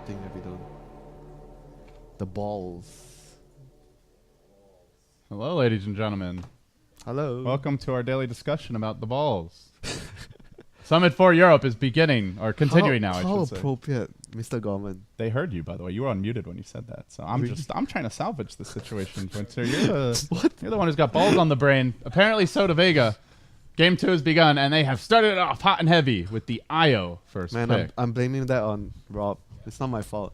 thing have we done? The balls. Hello, ladies and gentlemen. Hello. Welcome to our daily discussion about the balls. Summit for Europe is beginning, or continuing now, I How should say. appropriate, Mr. Gorman. They heard you, by the way. You were unmuted when you said that. So I'm trying to salvage the situation, WinteR. You're the one who's got balls on the brain. Apparently so to Vega. Game 2 has begun, and they have started it off hot and heavy with the IO first Man, pick. I'm blaming that on Rob. It's not my fault.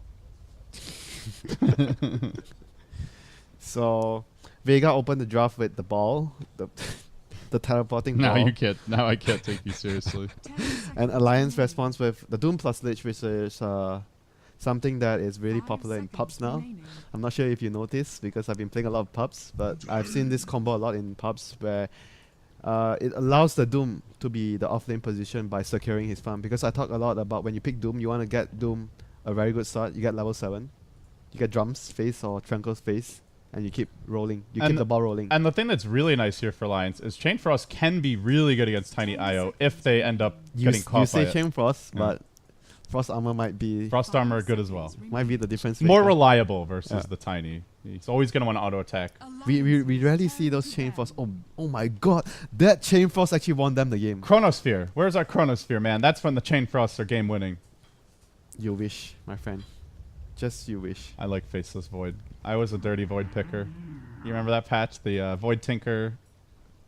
So, Vega opened the draft with the ball, the teleporting Now ball. you can't. Now I can't take you seriously. And Alliance responds with the Doom plus Lich, which is something that is really popular in pubs now. I'm not sure if you noticed because I've been playing a lot of pubs, but I've seen this combo a lot in pubs where it allows the Doom to be the offlane position by securing his farm. Because I talk a lot about when you pick Doom, you want to get Doom a very good start. You get level 7. You get Drum's face or Tranquil's face. And you keep rolling. You keep the ball rolling. And the thing that's really nice here for Alliance is Chain Frost can be really good against Tiny IO if they end up getting caught by You say it. Chain Frost, but Frost Armor might be... Frost Armor good as well. Might be the difference More maker. reliable versus the Tiny. He's always going to want to auto attack. We rarely see those Chain Frost. Oh my god. That Chain Frost actually won them the game. Chronosphere. Where's our Chronosphere, man? That's when the Chain Frosts are game winning. You wish, my friend. Just you wish. I like Faceless Void. I was a dirty Void picker. You remember that patch? The Void Tinker.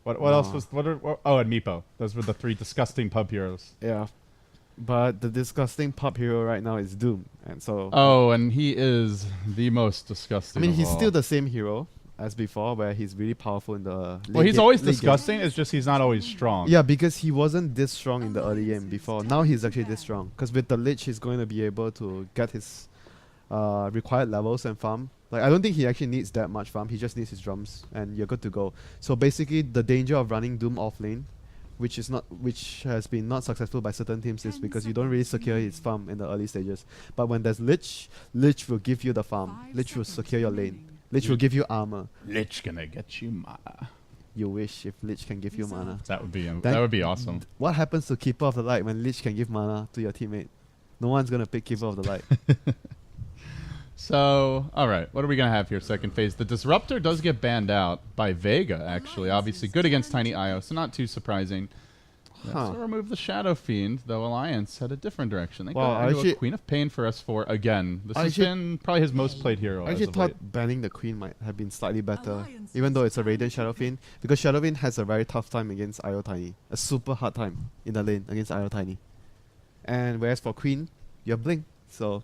What else was... Oh, and Meepo. Those were the 3 disgusting pub heroes. Yeah. But the disgusting pub hero right now is Doom. And so... Oh, and he is the most disgusting I mean, of he's all. still the same hero as before, where he's really powerful in the... Well, he's always late game. disgusting. It's just he's not always strong. Yeah, because he wasn't this strong in the early game before. Now he's actually this strong. Because with the Lich, he's going to be able to get his required levels and farm. Like, I don't think he actually needs that much farm. He just needs his drums, and you're good to go. So basically, the danger of running Doom off lane, which has been not successful by certain teams, is because you don't really secure his farm in the early stages. But when there's Lich will give you the farm. Lich will secure your lane. Lich will give you armor. Lich gonna get you mana. You wish if Lich can give you mana. That would be awesome. What happens to Keeper of the Light when Lich can give mana to your teammate? No one's gonna pick Keeper of the Light. So, all right, what are we going to have here second phase? The Disruptor does get banned out by Vega, actually. Obviously, good against Tiny IO, so not too surprising. Huh. So remove the Shadow Fiend, though Alliance had a different direction. They Well, got into actually- a Queen of Pain for S4 again. This has Actually- been probably his most played hero I as actually of thought late. banning the Queen might have been slightly better, even though it's a Radiant Shadow Fiend, because Shadow Fiend has a very tough time against IO Tiny. A super hard time in the lane against IO Tiny. And whereas for Queen, you have Blink, so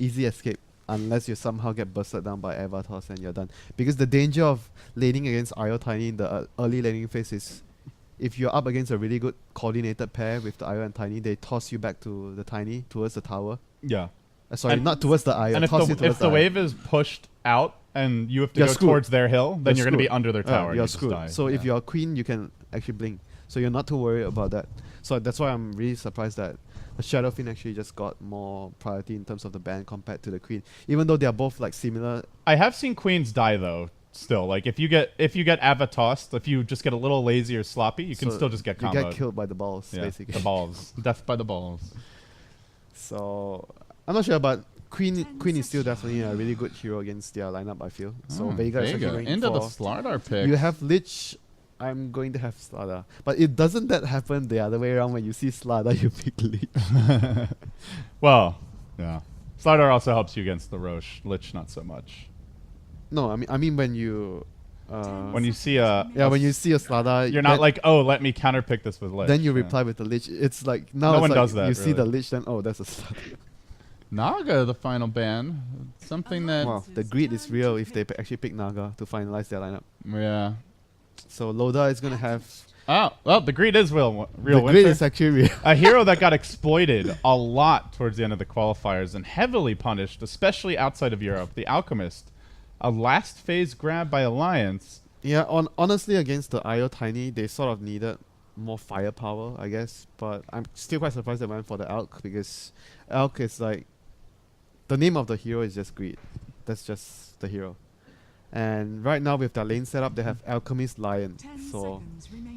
easy escape. Unless you somehow get bursted down by Avatos and you're done. Because the danger of laning against IO Tiny in the early laning phase is if you're up against a really good coordinated pair with the IO and Tiny, they toss you back to the Tiny towards the tower. Yeah. Sorry, And- not towards the IO. And if toss you the, towards if the IO. wave is pushed out and you have to You're go screwed. towards their hill, then you're going to be screwed. under their tower. and You're you just screwed. die. So if Yeah. you're a Queen, you can actually blink. So you're not too worried about that. So that's why I'm really surprised that the Shadow Fiend actually just got more priority in terms of the ban compared to the Queen. Even though they are both like similar. I have seen queens die though. Still, like if you get Avatossed, if you just get a little lazy or sloppy, you can So still just get you comboed. get killed by the balls, Yeah, basically. the balls, death by the balls. So I'm not sure, but Queen is still definitely a really good hero against their lineup, I feel. So Vega is actually going into for... the Slardar pick. You have Lich. I'm going to have Slardar. But it doesn't that happen the other way around when you see Slardar, you pick Lich. Well, yeah. Slardar also helps you against the Roche. Lich not so much. No, I mean when you... When you see a when you see a Slardar... you're not like, oh, let me counterpick this with Lich. Then you Yeah. reply with the Lich. It's like... Now No it's one like does that, you see the really. Lich, then oh, that's a Slardar. Naga, the final ban. Something that... Wow, the greed is real if they actually pick Naga to finalize their lineup. Yeah. So Loda is going to have... Oh, well, the greed is real the greed WinteR. is actually real. A hero that got exploited a lot towards the end of the qualifiers and heavily punished, especially outside of Europe. The Alchemist. A last phase grab by Alliance. Yeah, honestly, against the IO Tiny, they sort of needed more firepower, I guess. But I'm still quite surprised they went for the Elk, because Elk is like... The name of the hero is just greed. That's just the hero. And right now with their lane setup, they have Alchemist Lion. So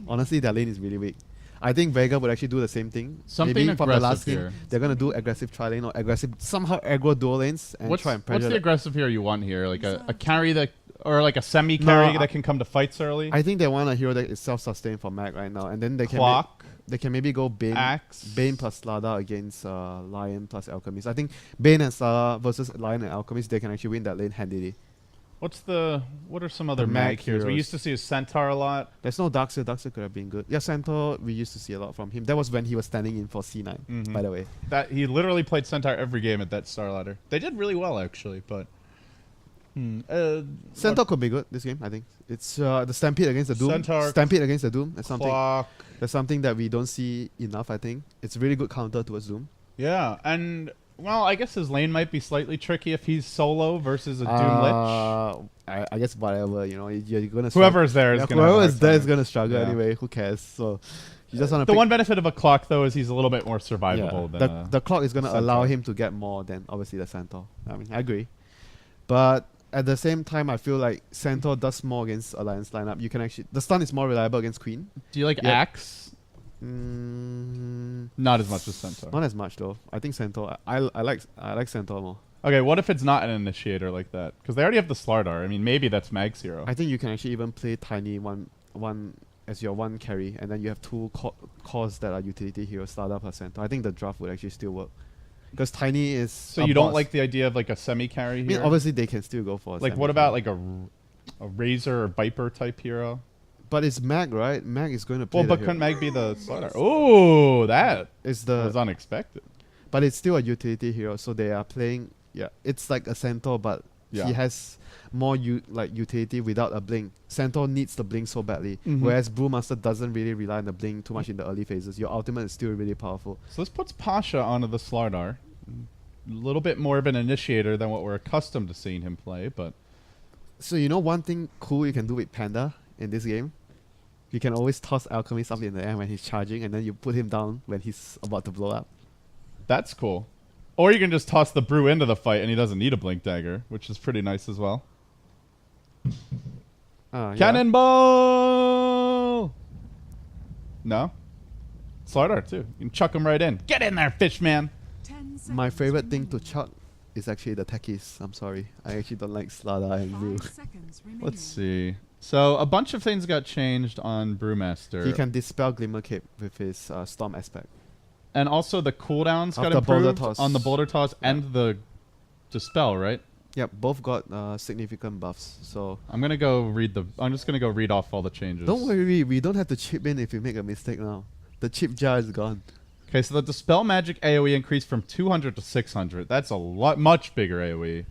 honestly, their lane is really weak. I think Vega would actually do the same thing. Something Maybe from the last aggressive game, here. they're gonna do aggressive tri-lane or aggressive somehow aggro dual lanes and try and pressure. What's the that. aggressive hero you want here? Like a carry that, or like a semi carry that can come to fights early. I think they want a hero that is self-sustained for Mag right now, and then they Clock. they can maybe go Axe. Bane plus Slada against Lion plus Alchemist. I think Bane and Slada versus Lion and Alchemist, they can actually win that lane handily. What are some other The mag mag heroes? We heroes. used to see a Centaur a lot. There's no Darkseer. Darkseer could have been good. Yeah, Centaur, we used to see a lot from him. That was when he was standing in for C9, by the way. That he literally played Centaur every game at that star ladder. They did really well actually, but Centaur could be good this game, I think. It's the Stampede against the Doom. Centaur, Stampede against the Doom. That's Clock. something that we don't see enough, I think. It's a really good counter towards Doom. Yeah, and well, I guess his lane might be slightly tricky if he's solo versus a Doom Lich. I guess whatever, you know, you're gonna Whoever is there is gonna. whoever is there is gonna struggle Yeah. anyway. Who cares? So you just want to. The one benefit of a Clock though is he's a little bit more survivable than the clock is gonna allow Centaur. him to get more than obviously the Centaur. I mean, I agree, but at the same time, I feel like Centaur does more against Alliance lineup. You can actually the stun is more reliable against Queen. Do you like Yeah. Axe? Not as much as Centaur. Not as much though. I think Centaur. I like Centaur more. Okay, what if it's not an initiator like that? Because they already have the Slardar. I mean, maybe that's Mag's hero. I think you can actually even play Tiny one as your one carry, and then you have two cores that are utility heroes, Slada plus Centaur. I think the draft would actually still work. Because Tiny is. So you don't like the idea of like a semi-carry I here? mean, obviously they can still go for. Like, what about like a Razor or Viper type hero? But it's Mag, right? Mag is going to play. Well, the but hero. couldn't Mag be the Slardar? Oh, that It's was the. unexpected. But it's still a utility hero, so they are playing. Yeah, it's like a Centaur, but Yeah. he has more utility without a blink. Centaur needs the blink so badly, Mhm. whereas Brewmaster doesn't really rely on the blink too much in the early phases. Your ultimate is still really powerful. So this puts Pasha onto the Slardar. A little bit more of an initiator than what we're accustomed to seeing him play, but So you know one thing cool you can do with Panda in this game? You can always toss Alchemist up in the air when he's charging, and then you put him down when he's about to blow up. that's cool. Or you can just toss the Brew into the fight and he doesn't need a Blink Dagger, which is pretty nice as well. Yeah. Cannonball! No? Slardar too. You can chuck him right in. Get in there, fish man! My favorite thing to chuck is actually the techies. I'm sorry. I actually don't like Slada and Brew. Let's see. So a bunch of things got changed on Brewmaster. He can dispel Glimmer Cape with his Storm aspect. And also the cooldowns got Of the boulder improved toss. on the Boulder Toss and the Dispel, right? Yep, both got significant buffs. So I'm just gonna go read off all the changes. don't worry, we don't have to chip in if we make a mistake now. The chip jar is gone. Okay, so the Dispel Magic AoE increased from 200 to 600. That's a much bigger AoE.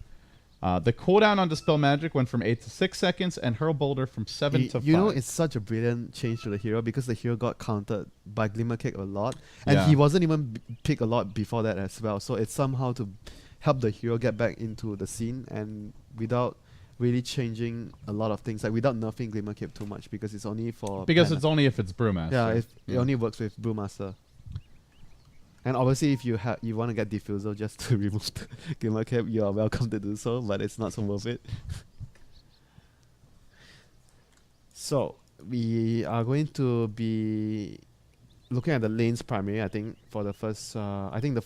The cooldown on Dispel Magic went from 8 to 6 seconds, and Hurl Boulder from 7 to 5. You know, it's such a brilliant change to the hero because the hero got countered by Glimmer Cape a lot, and Yeah. he wasn't even picked a lot before that as well. So it's somehow to help the hero get back into the scene and without really changing a lot of things, like without nerfing Glimmer Cape too much because it's only for because Panda. it's only if it's Brewmaster. Yeah, it only works with Brewmaster. And obviously, if you want to get Diffusal just to remove the Glimmer Cape, you are welcome to do so, but it's not so worth it. So, we are going to be looking at the lanes primary, I think, for the first... I think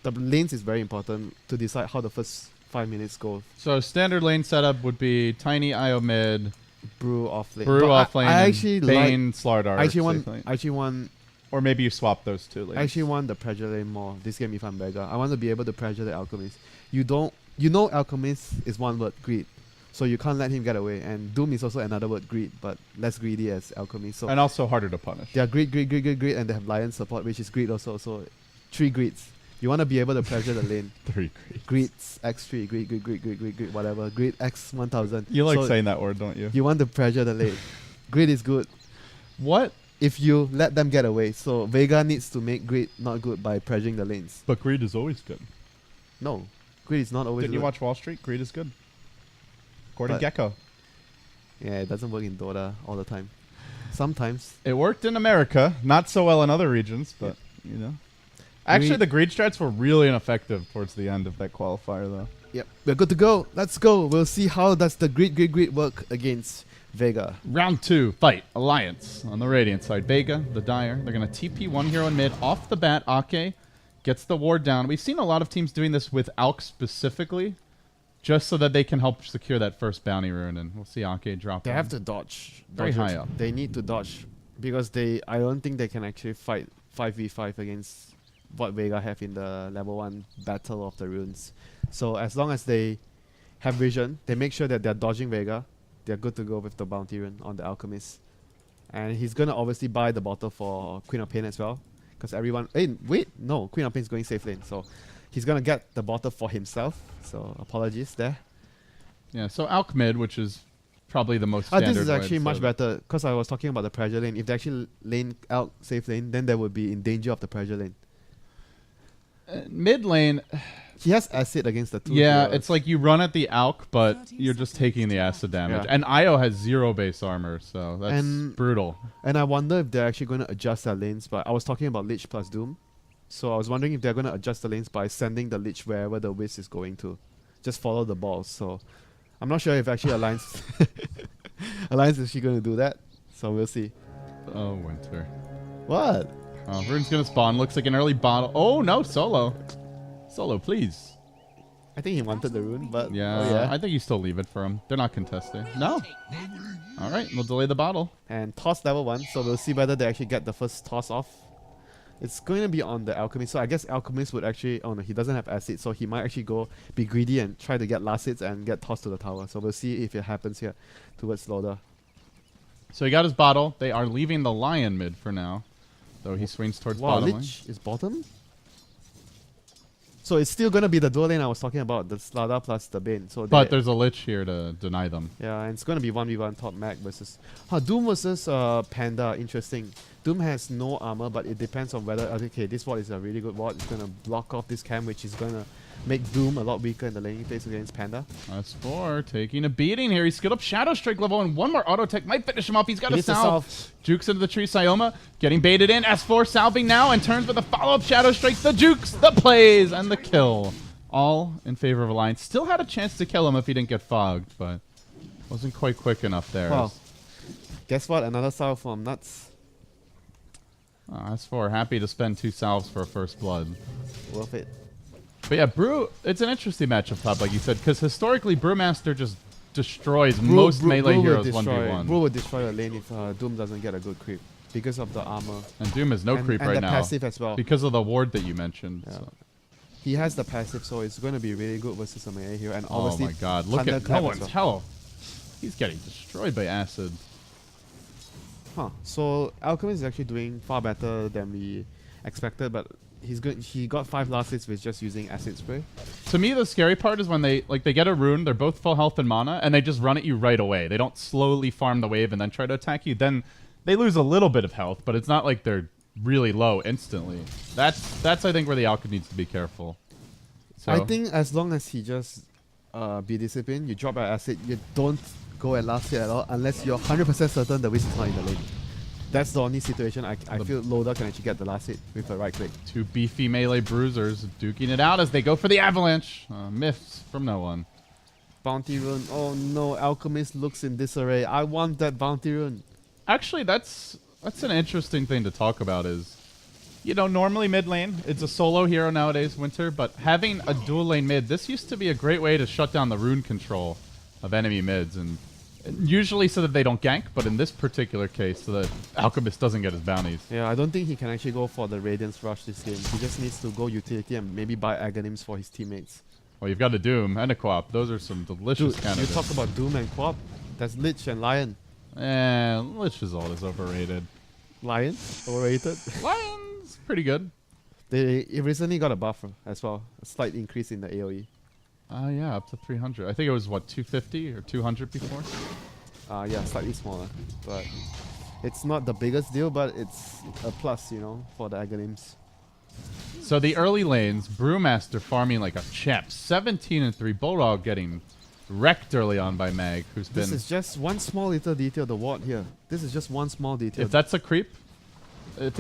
the lanes is very important to decide how the first 5 minutes go. So standard lane setup would be Tiny IO mid, Brew off lane. Brew But off lane, I and actually Bane, Slardar. I safe actually lane. want Or maybe you swap those two lanes. I actually want the pressure lane more this game if I'm Vega. I want to be able to pressure the Alchemist. You know Alchemist is one word, greed. So you can't let him get away. And Doom is also another word, greed, but less greedy as Alchemist. So and also harder to punish. they are greed, and they have Lion support, which is greed also. So 3 greeds. You want to be able to pressure the lane. 3 greed. Greeds, X3, greed, whatever. Greed X 1000. You like So saying that word, don't you? you want to pressure the lane. Greed is good What? if you let them get away. So Vega needs to make greed not good by pressuring the lanes. But greed is always good. No, greed is not always Didn't you good. watch Wall Street? Greed is good. According to But- Gecko. Yeah, it doesn't work in Dota all the time. Sometimes. It worked in America, not so well in other regions, but you know. Actually, Greed- the greed strats were really ineffective towards the end of that qualifier, though. Yep, we're good to go. Let's go. We'll see how does the greed work against Vega. Round 2, fight, Alliance. On the Radiant side, Vega, the Dire. They're going to TP one hero in mid. Off the bat, Ake gets the ward down. We've seen a lot of teams doing this with Alk specifically, just so that they can help secure that first bounty rune. And we'll see Ake drop. They have to dodge. Very high up. They need to dodge because I don't think they can actually fight 5v5 against what Vega have in the level 1 battle of the runes. So as long as they have vision, they make sure that they're dodging Vega. They're good to go with the bounty rune on the Alchemist. And he's going to obviously buy the bottle for Queen of Pain as well. Because everyone... Hey, wait! No, Queen of Pain is going safe lane. So he's going to get the bottle for himself. So apologies there. Yeah, so Alk mid, which is probably the most standard. This is actually way, much so better. Because I was talking about the pressure lane. If they actually lane Alk safe lane, then they would be in danger of the pressure lane. Mid lane... He has acid against the two. Yeah, heroes. it's like you run at the Alk, but you're just taking the acid damage. Yeah. And Io has 0 base armor, so that's brutal. And I wonder if they're actually going to adjust their lanes. But I was talking about Lich plus Doom. So I was wondering if they're going to adjust the lanes by sending the Lich wherever the Wisp is going to. Just follow the balls. So I'm not sure if actually Alliance Alliance is actually going to do that. So we'll see. Oh, WinteR. What? Oh, Rune's going to spawn. Looks like an early bottle. Oh, no, Solo. Solo, please. I think he wanted the rune, but... Yeah, oh yeah. I think you still leave it for him. They're not contesting. No. All right, we'll delay the bottle. And toss level 1, so we'll see whether they actually get the first toss off. It's going to be on the Alchemist, so I guess Alchemist would actually... Oh no, he doesn't have acid, so he might actually be greedy and try to get last hits and get tossed to the tower. So we'll see if it happens here towards Loda. So he got his bottle. They are leaving the Lion mid for now, though he swings towards Wow, bottom lane. Lich is bottom? So it's still going to be the dual lane I was talking about, the Slada plus the Bane. So But there's a Lich here to deny them. yeah, and it's going to be 1v1 top mag versus... Doom versus Panda, interesting. Doom has no armor, but it depends on whether... Okay, this ward is a really good ward. It's going to block off this camp, which is going to make Doom a lot weaker in the laning phase against Panda. S4 taking a beating here. He skilled up Shadow Strike level, and one more auto tech might finish him off. He's got a salve. Jukes into the tree. Syoma getting baited in. S4 salving now and turns with a follow-up Shadow Strike. The jukes, the plays, and the kill. All in favor of Alliance. Still had a chance to kill him if he didn't get fogged, but wasn't quite quick enough there. Wow. Guess what? Another salve from Nuts. S4 happy to spend 2 salves for a first blood. Worth it. But yeah, Brew, it's an interesting matchup, Pop, like you said, because historically Brewmaster just destroys most melee heroes 1v1. Brew would destroy a lane if Doom doesn't get a good creep because of the armor. And Doom has no creep and right the now. passive as well. Because of the ward that you mentioned. Yeah. So. He has the passive, so it's going to be really good versus a melee hero. And Oh obviously, my god, look at no one's health. He's getting destroyed by acid. So Alchemist is actually doing far better than we expected, but he got 5 last hits with just using acid spray. To me, the scary part is when they get a rune, they're both full health and mana, and they just run at you right away. They don't slowly farm the wave and then try to attack you. Then they lose a little bit of health, but it's not like they're really low instantly. That's I think where the Alchemist needs to be careful. So I think as long as he just be disciplined, you drop your acid, you don't go at last hit at all unless you're 100% certain the Wisp is not in the lane. That's the only situation I feel Loda can actually get the last hit with a right click. 2 beefy melee bruisers duking it out as they go for the avalanche. Myths from no one. Bounty rune. Oh no, Alchemist looks in disarray. I want that bounty rune. Actually, that's an interesting thing to talk about is, you know, normally mid lane, it's a solo hero nowadays, WinteR, but having a dual lane mid, this used to be a great way to shut down the rune control of enemy mids, and usually so that they don't gank, but in this particular case, so that Alchemist doesn't get his bounties. Yeah, I don't think he can actually go for the Radiance Rush this game. He just needs to go utility and maybe buy Aghanims for his teammates. Well, you've got a Doom and a Quap. Those are some delicious candidates. You talk about Doom and Quap. That's Lich and Lion. Lich Result is overrated. Lion? Overrated? Lion's pretty good. They recently got a buff as well. A slight increase in the AoE. Yeah, up to 300. I think it was, what, 250 or 200 before? Yeah, slightly smaller. But it's not the biggest deal, but it's a plus, you know, for the Aghanims. So the early lanes, Brewmaster farming like a champ. 17-3. Bulldog getting wrecked early on by Mag, who's been... This is just one small little detail, the ward here. This is just one small detail. If that's a creep, if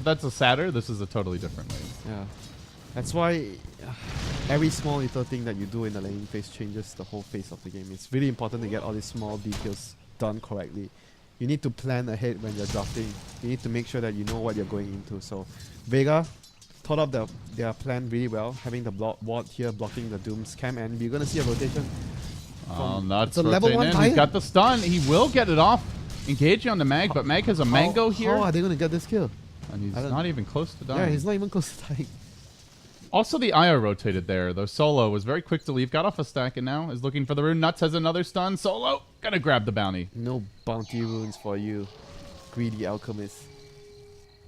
that's a satyr, this is a totally different lane. Yeah. That's why every small little thing that you do in the laning phase changes the whole face of the game. It's really important to get all these small details done correctly. You need to plan ahead when you're drafting. You need to make sure that you know what you're going into. So Vega thought of their plan really well, having the ward here blocking the Doom's camp, and we're going to see a rotation. Oh, nuts. It's a level 1 in. Lion. He's got the stun. He will get it off. Engaging on the Mag, but Mag has a mango here. How are they going to get this kill? And he's not even close to dying. Yeah, he's not even close to dying. Also, the Io rotated there, though Solo was very quick to leave, got off a stack, and now is looking for the rune. Nuts has another stun. Solo gonna grab the bounty. No bounty runes for you, greedy alchemist.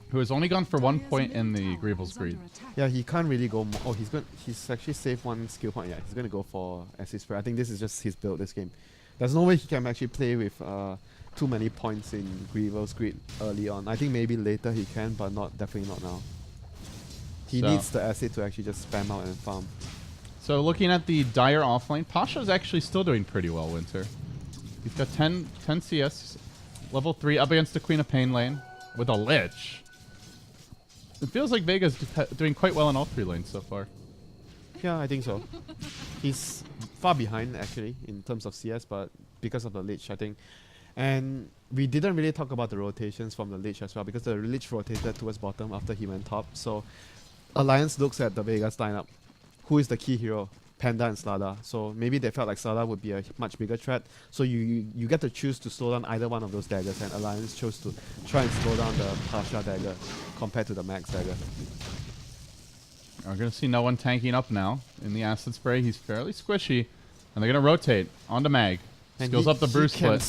Who has only gone for 1 point in the Greevil's Greed. Yeah, he can't really go. Oh, he's actually saved 1 skill point. Yeah, he's gonna go for Acid Spray. I think this is just his build this game. There's no way he can actually play with too many points in Greevil's Greed early on. I think maybe later he can, but definitely not now. He needs the acid to actually just spam out and farm. So looking at the Dire offlane, Pasha's actually still doing pretty well, WinteR. He's got 10 CS, level 3 up against the Queen of Pain lane with a Lich. It feels like Vega's doing quite well in all 3 lanes so far. Yeah, I think so. He's far behind actually in terms of CS, but because of the Lich, I think. And we didn't really talk about the rotations from the Lich as well, because the Lich rotated towards bottom after he went top. So Alliance looks at the Vegas lineup. Who is the key hero? Panda and Slada. So maybe they felt like Slada would be a much bigger threat. So you get to choose to slow down either one of those daggers, and Alliance chose to try and slow down the Pasha dagger compared to the Max dagger. We're going to see no one tanking up now in the Acid Spray. He's fairly squishy. And they're going to rotate onto Mag. And Skills up the Bruce split.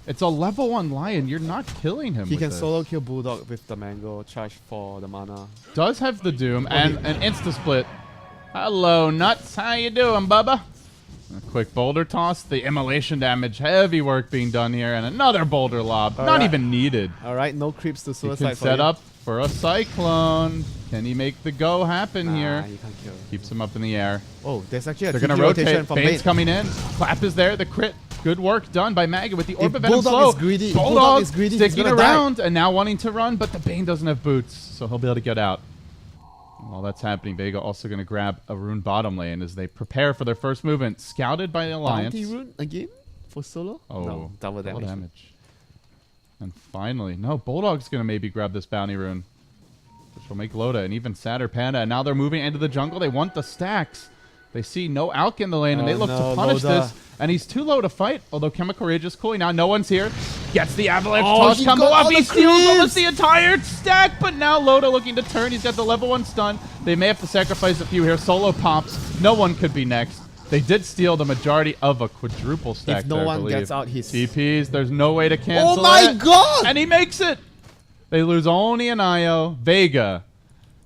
It's a level 1 Lion. You're not killing him. He with can this. solo kill Bulldog with the Mango, charge for the mana. Does have the Doom and an insta split. Hello, Nuts. How you doing, Bubba? A quick boulder toss. The immolation damage. Heavy work being done here. And another boulder lob. Not even needed. Alright, no creeps to suicide. He can set up for a Cyclone. Can he make the go happen here? You can't kill. Keeps him up in the air. Oh, there's actually a They're going to rotate. Bane's coming in. Clap is there. The crit. Good work done by Maga with the Orb of Venom slow. Bulldog is greedy, sticking around and now wanting to run, but the Bane doesn't have boots, so he'll be able to get out. While that's happening, Vega also going to grab a rune bottom lane as they prepare for their first movement. Scouted by the Alliance. Bounty rune again for solo? Oh, no, double damage. And finally, no, Bulldog's going to maybe grab this bounty rune, which will make Loda an even sadder Panda. And now they're moving into the jungle. They want the stacks. They see no Alk in the lane, and they look to punish this. And he's too low to fight, although Chemical Rage is cool. Now no one's here. Gets the Avalanche toss combo off. He steals almost the entire stack, but now Loda looking to turn. He's got the level 1 stun. They may have to sacrifice a few here. Solo pops. No one could be next. They did steal the majority of a quadruple stack. If no one gets out, he's... TPs, there's no way to cancel it. Oh my god! And he makes it! They lose only an Io. Vega.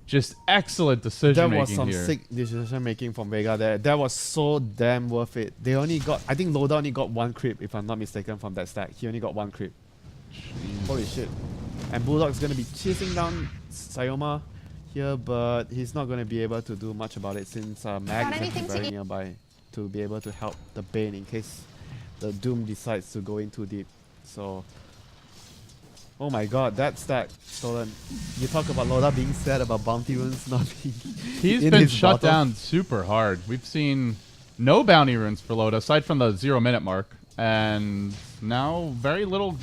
Just excellent decision making here. That was some sick decision making from Vega there. That was so damn worth it. They only got, I think Loda only got 1 creep, if I'm not mistaken, from that stack. He only got 1 creep. Holy shit. And Bulldog's going to be chasing down Sayoma here, but he's not going to be able to do much about it since Mag is actually very nearby to be able to help the Bane in case the Doom decides to go in too deep. So... oh my god, that stack stolen. You talk about Loda being sad about bounty runes not being He's been shut down super hard. We've seen no bounty runes for Loda aside from the 0-minute mark. And now very little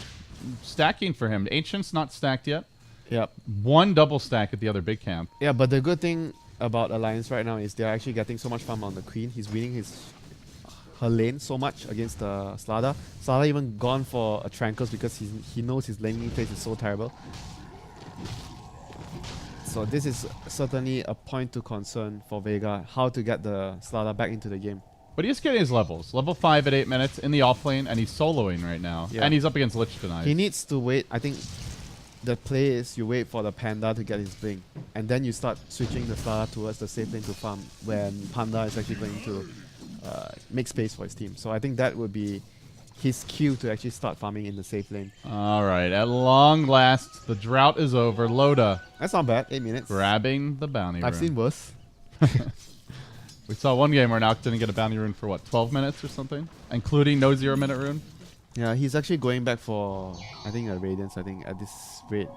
stacking for him. Ancient's not stacked yet. Yep. 1 double stack at the other big camp. Yeah, but the good thing about Alliance right now is they're actually getting so much farm on the Queen. He's winning her lane so much against Slada. Slada even gone for a Trankles because he knows his laning phase is so terrible. So this is certainly a point to concern for Vega, how to get the Slada back into the game. But he's getting his levels. Level 5 at 8 minutes in the offlane, and he's soloing right now. Yeah. And he's up against Lich tonight. He needs to wait. I think the play is you wait for the Panda to get his blink, and then you start switching the Slada towards the safe lane to farm when Panda is actually going to make space for his team. So I think that would be his cue to actually start farming in the safe lane. All right, at long last, the drought is over. Loda. That's not bad, 8 minutes. Grabbing the bounty rune. I've seen worse. We saw one game where Nauk didn't get a bounty rune for what, 12 minutes or something? Including no 0-minute rune? Yeah, he's actually going back for, I think, a Radiance, I think, at this rate.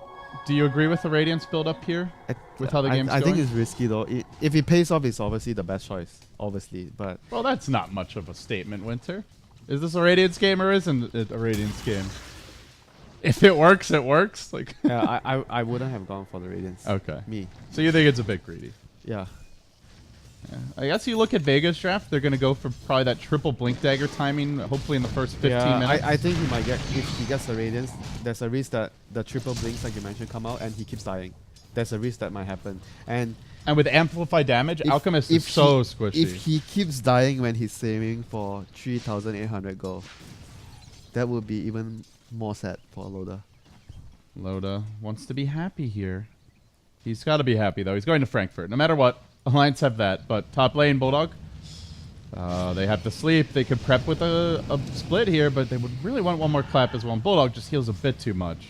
Do you agree with the Radiance build up here? With how the game's going? I think it's risky though. If it pays off, it's obviously the best choice. Obviously, but... well, that's not much of a statement, WinteR. Is this a Radiance game or isn't it a Radiance game? If it works, it works. Like, Yeah, I wouldn't have gone for the Radiance. okay. Me. So you think it's a bit greedy? Yeah. Yeah. I guess you look at Vega's draft, they're going to go for probably that triple Blink Dagger timing, hopefully in the first 15 minutes. I think he might get, if he gets the Radiance, there's a risk that the triple blinks, like you mentioned, come out and he keeps dying. There's a risk that might happen. And with Amplified damage, Alchemist is so squishy. If he keeps dying when he's saving for 3,800 gold, that would be even more sad for Loda. Loda wants to be happy here. He's got to be happy, though. He's going to Frankfurt. No matter what, Alliance have that. But top lane, Bulldog, they have to sleep. They could prep with a split here, but they would really want one more clap as well. And Bulldog just heals a bit too much.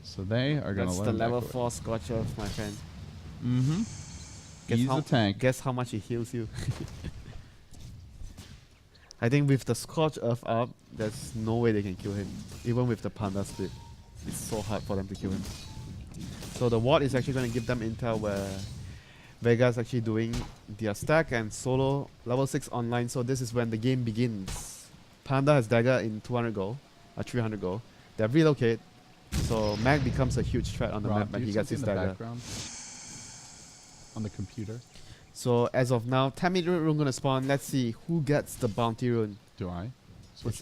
So they are going to let That's the him level back 4 Scorcher, my friend. Mm-hmm. He's a tank. Guess how much he heals you. I think with the Scorch Earth up, there's no way they can kill him. Even with the Panda split. It's so hard for them to kill him. So the ward is actually going to give them intel where Vega's actually doing their stack and solo level 6 online. So this is when the game begins. Panda has dagger in 200 gold, 300 gold. They have relocate. So Mag becomes a huge threat on the map when he gets his dagger. On the computer. So as of now, 10-minute rune gonna spawn. Let's see who gets the bounty rune. Do I?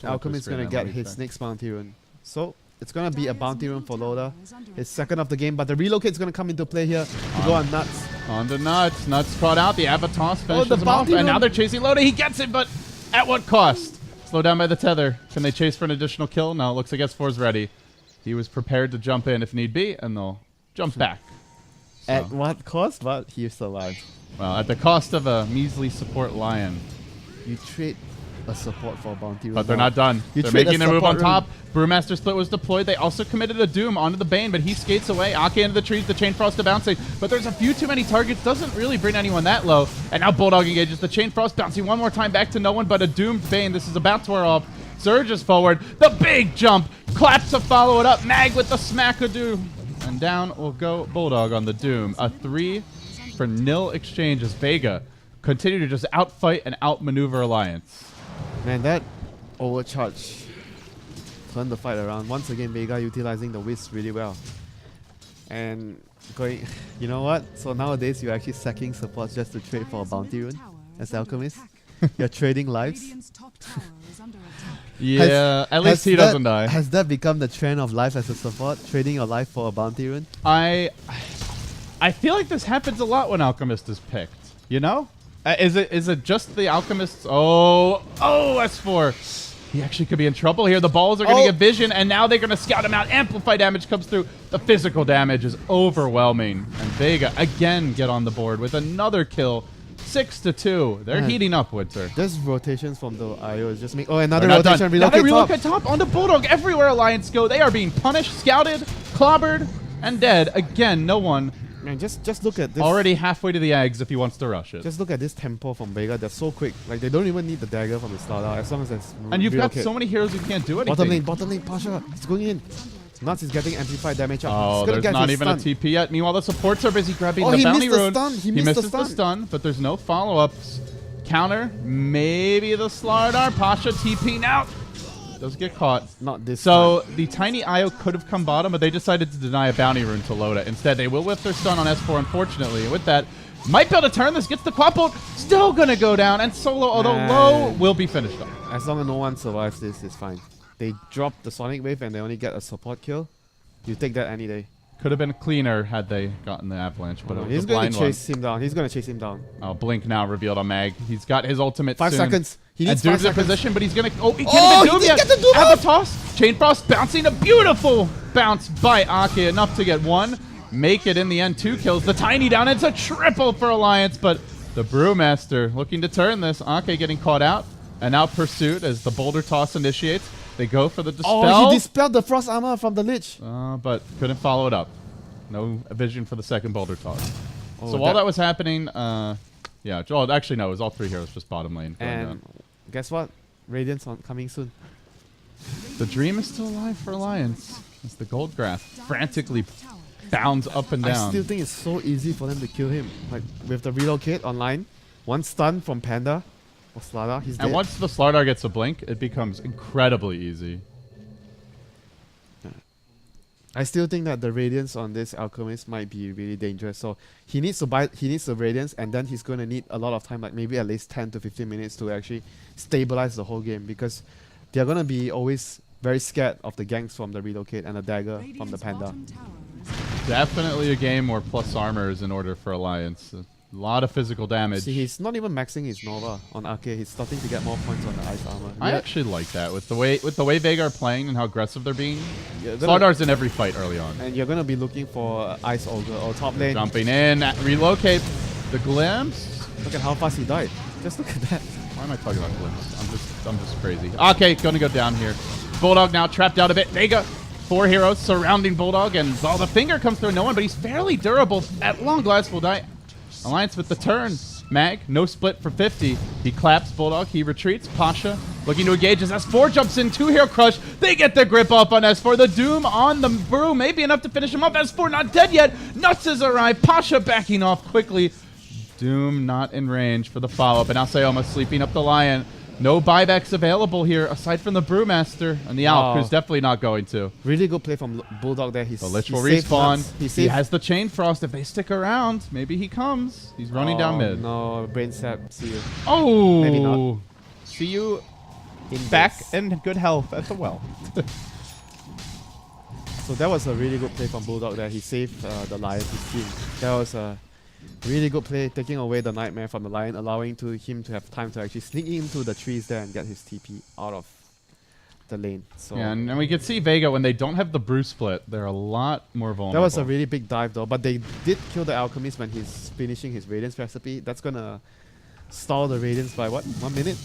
Alchemist gonna get his next bounty rune. So it's gonna be a bounty rune for Loda. His second of the game, but the relocate's gonna come into play here to go on Nuts. On the Nuts. Nuts caught out. The Avatar finishes him off. bounty And now rune. they're chasing Loda. He gets it, but at what cost? Slowed down by the tether. Can they chase for an additional kill? No, looks like S4's ready. He was prepared to jump in if need be, and they'll jump back. So. At what cost? But he survived. Well, at the cost of a measly support lion. You trade a support for a bounty rune. But they're not done. You They're trade making a their move on support top. Brewmaster split was deployed. They also committed a Doom onto the Bane, but he skates away. Ake into the trees, the Chain Frost to bouncing. But there's a few too many targets. Doesn't really bring anyone that low. And now Bulldog engages the Chain Frost, bouncing one more time back to no one but a doomed Bane. This is about to wear off. Surges forward. The big jump. Claps to follow it up. Mag with the smackadoo. And down will go Bulldog on the Doom. A 3-for-0 exchange as Vega continue to just outfight and outmaneuver Alliance. Man, that overcharge turned the fight around. Once again, Vega utilizing the Wisp really well. And going, you know what? So nowadays, you're actually sacking supports just to trade for a bounty rune as Alchemist. You're trading lives. Yeah, at least he doesn't die. Has that become the trend of life as a support? Trading your life for a bounty rune? I feel like this happens a lot when Alchemist is picked. You know? Is it just the Alchemists? Oh, S4. He actually could be in trouble here. The balls are going to get vision, and now they're going to scout him out. Amplify damage comes through. The physical damage is overwhelming. And Vega again get on the board with another kill. 6-2. They're heating up, WinteR. This rotations from the IO is just make. Oh, another They're not rotation. done. Now they relocate top onto Bulldog. Everywhere Alliance go, they are being punished, scouted, clobbered, and dead. Again, no one. Man, just look at this. Already halfway to the eggs if he wants to rush it. Just look at this tempo from Vega. They're so quick. Like, they don't even need the dagger from the start out, as long as it's And you've got so many heroes who can't do anything. Bottom lane, Pasha. He's going in. Nuts is getting amplified damage up. Oh, there's not even a TP yet. Meanwhile, the supports are busy grabbing the bounty rune. He misses the stun, but there's no follow-ups. Counter, maybe the Slardar. Pasha TP now. Does get caught. Not this So time. the tiny IO could have come bottom, but they decided to deny a bounty rune to Loda. Instead, they will whiff their stun on S4, unfortunately. And with that, might be able to turn this. Gets the quad. Still going to go down. And Solo, although low, will be finished up. As long as no one survives this, it's fine. They drop the Sonic Wave and they only get a support kill. You take that any day. Could have been cleaner had they gotten the avalanche, but it was he's a going blind to chase him down. He's going to chase him down. Oh, Blink now revealed on Mag. He's got his ultimate 5 soon. seconds. He needs and 5 Doom's in seconds. position, but he's going to... Oh, he can't even Doom yet. Get the Doom up! Avatos, Chain Frost bouncing. A beautiful bounce by Ake. Enough to get one. Make it in the end. 2 kills. The Tiny down. It's a triple for Alliance, but the Brewmaster looking to turn this. Ake getting caught out. And now pursuit as the Boulder Toss initiates. They go for the Dispel. Oh, he dispelled the Frost Armor from the Lich. But couldn't follow it up. No vision for the second Boulder Toss. Oh, So while that was happening, yeah, Joel, actually no, it was all 3 heroes, just bottom lane. And guess what? Radiance coming soon. The dream is still alive for Alliance as the gold graph frantically bounds up and down. I still think it's so easy for them to kill him. Like with the relocate online, one stun from Panda. Slardar, he's And dead. once the Slardar gets a blink, it becomes incredibly easy. I still think that the Radiance on this Alchemist might be really dangerous. So he needs the Radiance, and then he's going to need a lot of time, like maybe at least 10 to 15 minutes to actually stabilize the whole game, because they're going to be always very scared of the ganks from the Relocate and the dagger from the Panda. Definitely a game where plus armor is in order for Alliance. A lot of physical damage. See, he's not even maxing his Nova on Arcade. He's starting to get more points on the ice armor. I actually like that with the way Vega are playing and how aggressive they're being. You're Slardar's in every fight early on. and you're going to be looking for Ice Ogre or top lane. Jumping in, relocate the glimpse. Look at how fast he died. Just look at that. Why am I talking about glimpse? I'm just crazy. Okay, gonna go down here. Bulldog now trapped out a bit. Vega, 4 heroes surrounding Bulldog, and the finger comes through no one, but he's fairly durable. At long last will die. Alliance with the turn. Mag, no split for 50. He claps Bulldog, he retreats. Pasha looking to engage as S4 jumps in, 2 hero crush. They get the grip up on S4. The Doom on the brew, maybe enough to finish him up. S4 not dead yet. Nuts has arrived. Pasha backing off quickly. Doom not in range for the follow-up, and now Sayoma sleeping up the Lion. No buybacks available here, aside from the Brewmaster and the Alp, who's definitely not going to. Really good play from Bulldog there. The Lich will respawn. He has the Chain Frost. If they stick around, maybe he comes. He's running down mid. No, Brain Sap, see you. Oh! Maybe not. See you In back base. in good health at the well. So that was a really good play from Bulldog there. He saved the Lion, his team. That was a really good play, taking away the Nightmare from the Lion, allowing him to have time to actually sneak into the trees there and get his TP out of the lane. So Yeah, and we can see Vega, when they don't have the brew split, they're a lot more vulnerable. that was a really big dive though, but they did kill the Alchemist when he's finishing his Radiance recipe. That's gonna stall the Radiance by what? 1 minute?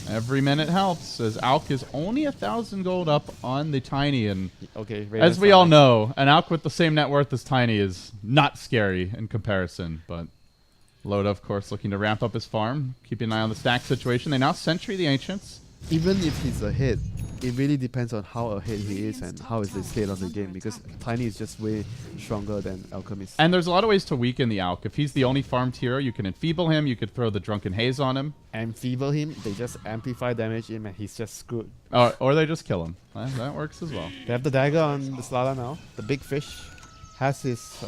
Every minute helps, as Alk is only 1,000 gold up on the Tiny, and Okay, Radiance as we all nice. know, an Alk with the same net worth as Tiny is not scary in comparison, but Loda, of course, looking to ramp up his farm, keeping an eye on the stack situation. They now Sentry the Ancients. Even if he's ahead, it really depends on how ahead he is and how is the scale of the game, because Tiny is just way stronger than Alchemist. And there's a lot of ways to weaken the Alk. If he's the only farmed hero, you can enfeeble him, you could throw the Drunken Haze on him. And feeble him, they just amplify damage in and he's just screwed. Or they just kill him. That works as well. They have the dagger on the Slardar now. The big fish has his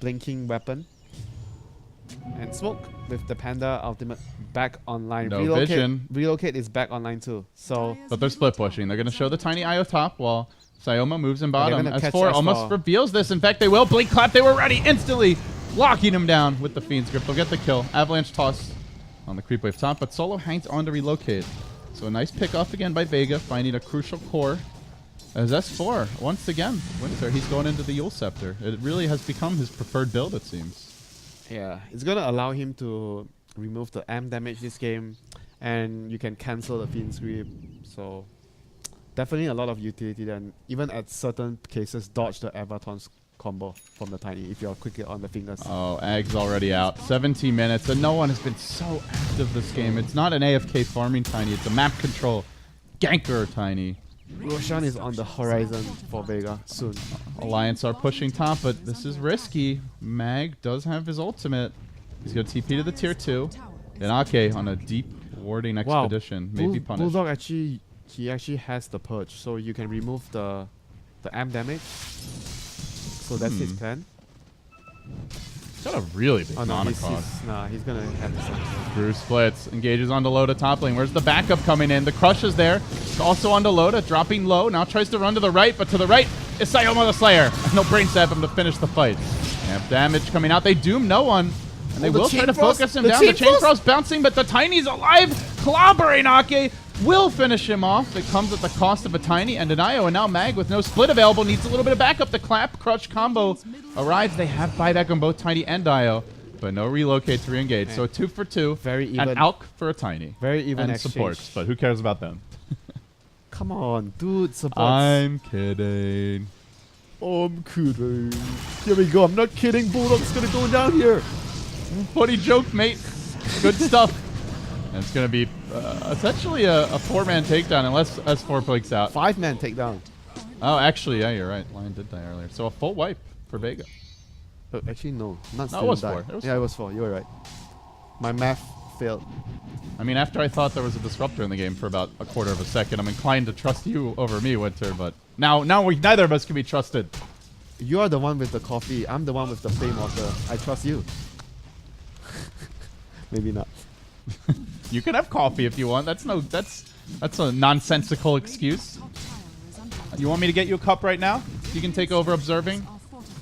blinking weapon. And Smoke with the Panda ultimate back online. No vision. Relocate is back online too. So But they're split pushing. They're going to show the Tiny Io top while Sayoma moves in they're bottom. gonna catch S4 S4. almost reveals this. In fact, they will. Blink clap. They were ready instantly. Locking him down with the Fiend's Grip. They'll get the kill. Avalanche toss on the creep wave top. But Solo hangs on to relocate. So a nice pick off again by Vega, finding a crucial core. As S4, once again, WinteR, he's going into the Yule Scepter. It really has become his preferred build, it seems. yeah, it's gonna allow him to remove the amp damage this game, and you can cancel the Fiend's Grip. So definitely a lot of utility then. Even at certain cases, dodge the Avaton's combo from the Tiny if you're quickly on the fingers. Oh, Ag's already out. 17 minutes, and no one has been so active this game. It's not an AFK farming Tiny, it's a map control ganker Tiny. Roshan is on the horizon for Vega soon. Alliance are pushing top, but this is risky. Mag does have his ultimate. He's going to TP to the tier 2. And Ake on a deep warding expedition. Maybe punished. Bulldog actually has the purge, so you can remove the amp damage. So that's his plan. He's got a really big Oh no, mana he's cost. gonna have this. Brew splits, engages onto Loda top lane. Where's the backup coming in? The crush is there. Also onto Loda, dropping low. Now tries to run to the right, but to the right is Sayoma the Slayer. No brain stab him to finish the fight. Amp damage coming out. They doom no one. And they will try to focus him down. The Chain Frost bouncing, but the Tiny's alive. Clobbering Ake will finish him off. It comes at the cost of a Tiny and an Io, and now Mag with no split available needs a little bit of backup. The clap crush combo arrives. They have buyback on both Tiny and Io, but no relocate to re-engage. So a 2 for 2. Very even. And Alk for a Tiny. Very even And exchange. supports, but who cares about them? Come on, dude, supports. I'm kidding. I'm kidding. Here we go. I'm not kidding. Bulldog's gonna go down here. What he joked, mate. Good stuff. And it's going to be essentially a 4-man takedown unless S4 blinks out. 5-man takedown. Oh, actually, yeah, you're right. Lion did die earlier. So a full wipe for Vega. Actually, no. Not No, still it was die. 4. It was Yeah, it was 4. You were right. My math failed. I mean, after I thought there was a disruptor in the game for about a quarter of a second, I'm inclined to trust you over me, WinteR. But now neither of us can be trusted. You are the one with the coffee. I'm the one with the plain water. I trust you. Maybe not. You can have coffee if you want. That's a nonsensical excuse. You want me to get you a cup right now? You can take over observing.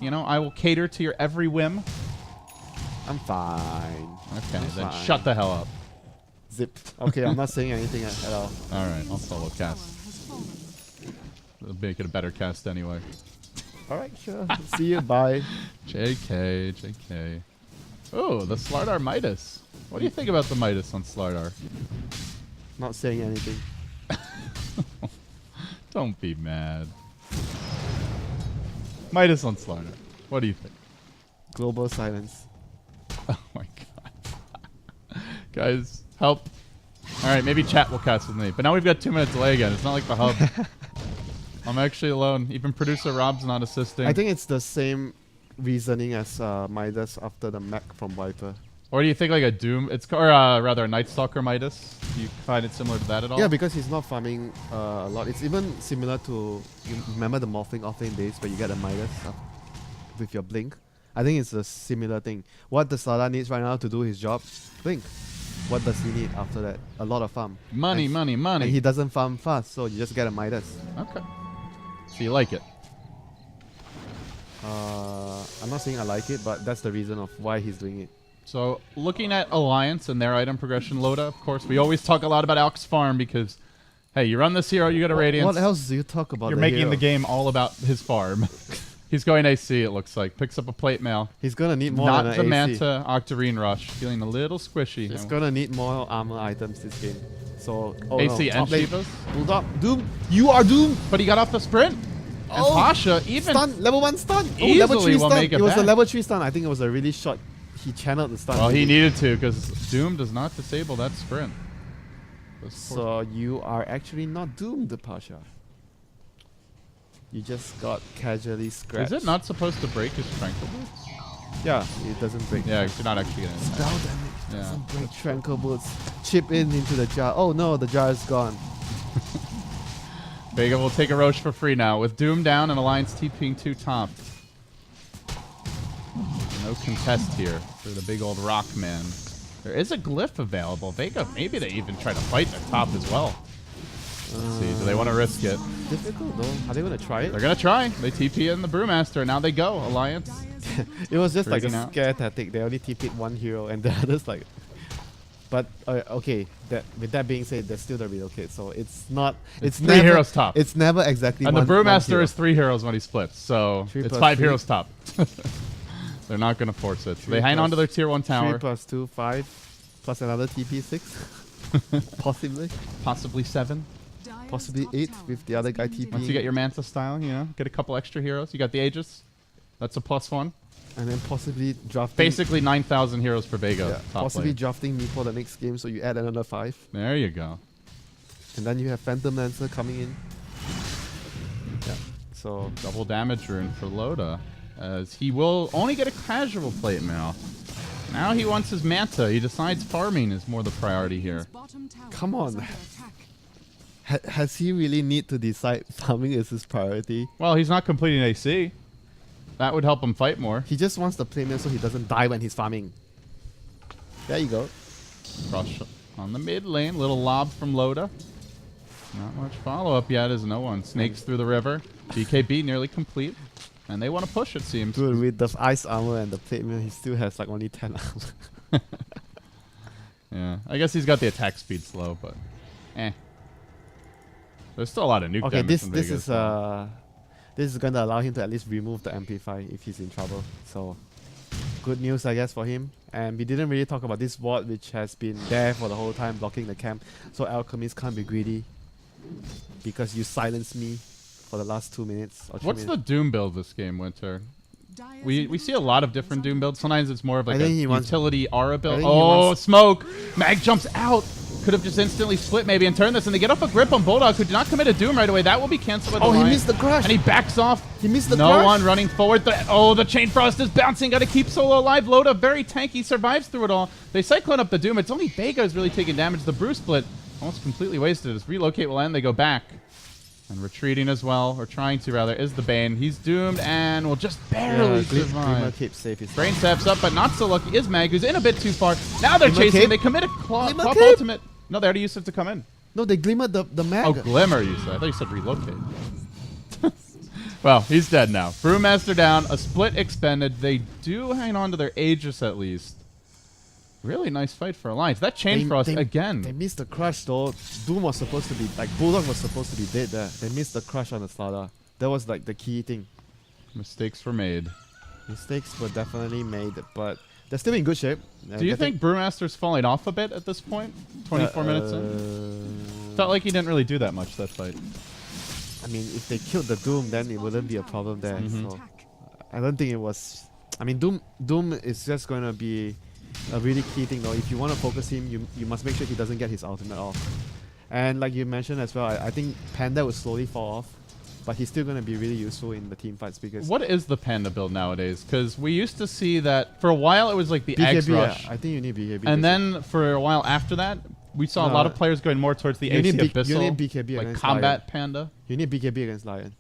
You know, I will cater to your every whim. I'm fine. Okay, I'm then fine. shut the hell up. Zip. Okay, I'm not saying anything at all. All right, I'll solo cast. It'll make it a better cast anyway. All right, sure. See you. Bye. JK. Oh, the Slardar Midas. What do you think about the Midas on Slardar? Not saying anything. Don't be mad. Midas on Slardar. What do you think? Global silence. Oh my god. Guys, help. Alright, maybe chat will cast with me. But now we've got 2 minutes delay again. It's not like the hub. I'm actually alone. Even producer Rob's not assisting. I think it's the same reasoning as Midas after the mech from WinteR. Or do you think like a Doom, rather a Night Stalker Midas? Do you find it similar to that at all? Yeah, because he's not farming a lot. It's even similar to, you remember the morphing offlane days where you get a Midas with your blink? I think it's a similar thing. What the Slardar needs right now to do his job? Blink. What does he need after that? A lot of farm. Money. And he doesn't farm fast, so you just get a Midas. Okay. So you like it? I'm not saying I like it, but that's the reason of why he's doing it. So looking at Alliance and their item progression, Loda, of course, we always talk a lot about Alk's farm because, hey, you run this hero, you get a Radiance. What else do you talk about? You're making the game all about his farm. He's going AC, it looks like. Picks up a plate mail. He's gonna need more Not than the an AC. Manta Octarine Rush. Feeling a little squishy. He's gonna need more armor items this game. So, AC no, and top lane. Shivas. Bulldog, Doom, you are Doom! But he got off the sprint. And Pasha even Stun, level 1 stun! Oh, easily level 3 will stun! make it It was a back. level 3 stun. I think it was a really short. He channeled the stun. Well, he really. needed to because Doom does not disable that sprint. So you are actually not doomed, Pasha. You just got casually scratched. Is it not supposed to break his Tranquil Boots? Yeah, it doesn't break. Yeah, 'cause you're not actually getting Spell it. damage Yeah. doesn't break Tranquil Boots. Chip into the jar. Oh no, the jar is gone. Vega will take a Roche for free now with Doom down and Alliance TPing 2 top. No contest here for the big old rock man. There is a glyph available. Vega, maybe they even try to fight the top as well. Let's see, do they want to risk it? Difficult though. Are they gonna try it? They're going to try. They TP in the Brewmaster, and now they go. Alliance. It was just like a Freaking out. scare tactic. They only TP'd one hero and the others like. But okay, with that being said, there's still the real kid, so it's not. It's 3 never, heroes top. It's never exactly. And one, the Brewmaster hero. is 3 heroes when he splits, so 3 it's plus 5 3. heroes top. They're not going to force it. So 3 they hang plus on to their tier 1 3 tower. plus 2, 5, plus another TP 6, possibly, Possibly 7. possibly 8 with the other guy TP. Once you get your Manta style, you know, get a couple extra heroes. You got the Aegis. That's a +1. and then possibly drafting. Basically 9,000 heroes for Vega. Yeah, Top possibly lane. drafting me for the next game, so you add another 5, There you go. and then you have Phantom Lancer coming in. Yeah. So Double damage rune for Loda, as he will only get a casual plate mail. Now he wants his Manta. He decides farming is more the priority here. come on. Has he really need to decide farming is his priority? Well, he's not completing AC. That would help him fight more. He just wants the playmail so he doesn't die when he's farming. There you go. Crush on the mid lane. Little lob from Loda. Not much follow-up yet as no one. Snakes through the river. BKB nearly complete. And they want to push, it seems. Dude, with the ice armor and the plate mail, he still has like only 10 armor. Yeah, I guess he's got the attack speed slow, but eh. There's still a lot of nuke Okay, damage this from this Vega is as well. this is gonna allow him to at least remove the amplify if he's in trouble. So good news, I guess, for him. And we didn't really talk about this ward, which has been there for the whole time, blocking the camp. So Alchemist can't be greedy because you silenced me for the last 2 minutes. Or 3 What's the minutes. Doom build this game, WinteR? We see a lot of different Doom builds. Sometimes it's more of like I a think he wants- utility aura I build. think he Oh, wants- smoke! Mag jumps out! Could have just instantly split maybe and turned this, and they get off a grip on Bulldog, who did not commit a Doom right away. That will be canceled by the Oh, line. he missed the crush. And he backs off. He missed the No crush. one running forward. The Chain Frost is bouncing. Got to keep Solo alive. Loda, very tanky, survives through it all. They cyclone up the Doom. It's only Vega who's really taking damage. The Brew Split almost completely wasted. As Relocate will end, they go back. And retreating as well, or trying to rather, is the Bane. He's doomed and will just barely survive. Glimmer keeps safe. Brain steps up, but not so lucky is Mag, who's in a bit too far. Now they're Glimmer chasing. cape? They commit a Claw Glimmer Claw cape? ultimate. No, they already used it to come in. No, they glimmered the mag. Oh, Glimmer, you said. I thought you said Relocate. Well, he's dead now. Brewmaster down, a split expended. They do hang on to their Aegis at least. Really nice fight for Alliance. That Chain Frost again. They missed the crush though. Doom was supposed to be like Bulldog was supposed to be dead there. They missed the crush on the Slaughter. That was like the key thing. Mistakes were made. Mistakes were definitely made, but they're still in good shape. Do you think Brewmaster's falling off a bit at this point? 24 minutes in? Felt like he didn't really do that much that fight. I mean, if they killed the Doom, then it wouldn't be a problem there. So I don't think it was. I mean, Doom is just going to be a really key thing though. If you want to focus him, you must make sure he doesn't get his ultimate off. And like you mentioned as well, I think Panda will slowly fall off, but he's still going to be really useful in the team fights because... What is the Panda build nowadays? Because we used to see that for a while it was like the Eggs Rush. Yeah, I think you need BKB. And then for a while after that, we saw a lot of players going more towards the AC Abyssal, you need BKB like against Combat Lion. Panda. You need BKB against Lion.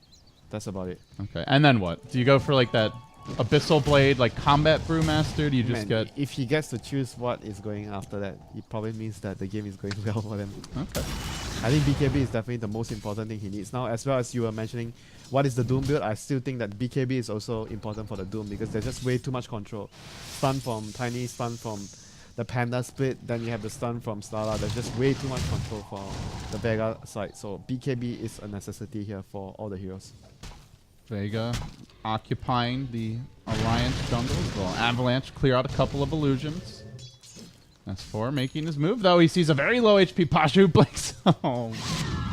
That's about it. Okay, and then what? Do you go for like that Abyssal Blade, like Combat Brewmaster? Do you just get... If he gets to choose what is going after that, it probably means that the game is going well for them. Okay. I think BKB is definitely the most important thing he needs now. As well as you were mentioning, what is the Doom build? I still think that BKB is also important for the Doom because there's just way too much control. Stun from Tiny, stun from the Panda split, then you have the stun from Stala. There's just way too much control for the Vega side. So BKB is a necessity here for all the heroes. Vega occupying the Alliance jungle as well. Avalanche clear out a couple of illusions. S4 making his move, though. He sees a very low HP Pasha who blinks. Oh,